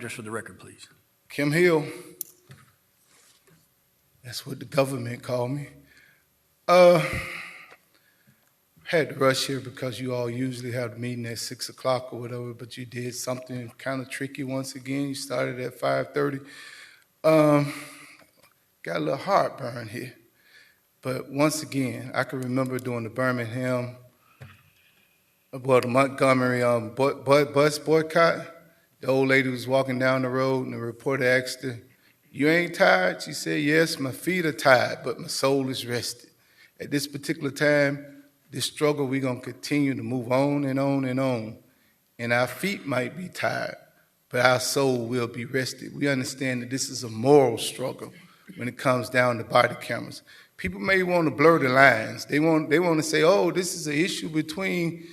Just for the record, please. Kim Hill. That's what the government called me. Had to rush here because you all usually have the meeting at 6 o'clock or whatever, but you did something kind of tricky once again. You started at 5:30. Got a little heartburn here. But once again, I can remember during the Birmingham, the Montgomery bus boycott. The old lady was walking down the road and the reporter asked her, "You ain't tired?" She said, "Yes, my feet are tired, but my soul is rested." At this particular time, this struggle, we're going to continue to move on and on and on. And our feet might be tired, but our soul will be rested. We understand that this is a moral struggle when it comes down to body cameras. People may want to blur the lines. They want to say, oh, this is an issue between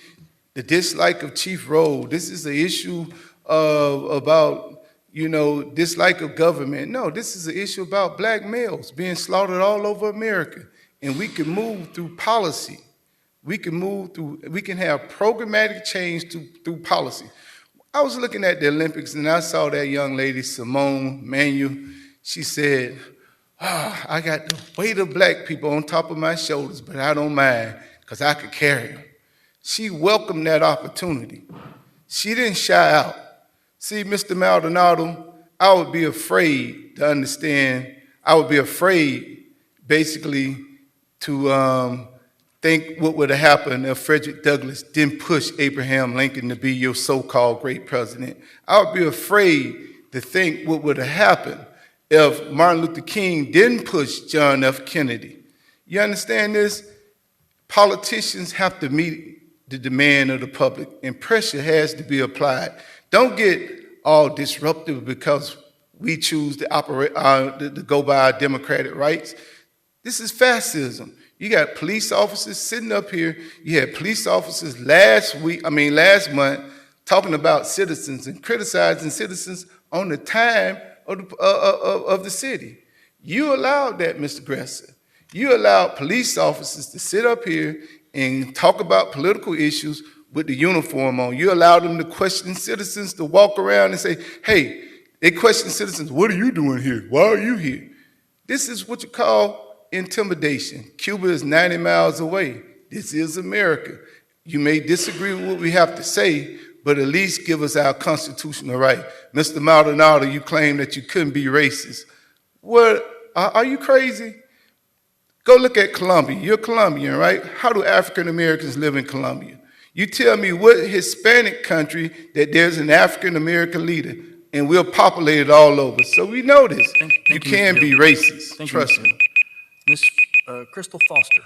the dislike of Chief Rowe. This is an issue about, dislike of government. No, this is an issue about black males being slaughtered all over America. And we can move through policy. We can have programmatic change through policy. I was looking at the Olympics and I saw that young lady, Simone Manuel. She said, I got the weight of black people on top of my shoulders, but I don't mind because I could carry them. She welcomed that opportunity. She didn't shy out. See, Mr. Maldonado, I would be afraid to understand. I would be afraid, basically, to think what would have happened if Frederick Douglass didn't push Abraham Lincoln to be your so-called great president. I would be afraid to think what would have happened if Martin Luther King didn't push John F. Kennedy. You understand this? Politicians have to meet the demand of the public, and pressure has to be applied. Don't get all disruptive because we choose to operate to go by our democratic rights. This is fascism. You got police officers sitting up here. You had police officers last month talking about citizens and criticizing citizens on the time of the city. You allowed that, Mr. Gresser. You allowed police officers to sit up here and talk about political issues with the uniform on. You allowed them to question citizens, to walk around and say, hey, they question citizens, what are you doing here? Why are you here? This is what you call intimidation. Cuba is 90 miles away. This is America. You may disagree with what we have to say, but at least give us our constitutional right. Mr. Maldonado, you claim that you couldn't be racist. What, are you crazy? Go look at Colombia. You're Colombian, right? How do African Americans live in Colombia? You tell me what Hispanic country that there's an African American leader, and we're populated all over. So we know this. Thank you can be racist. Trust me. Ms. Crystal Foster.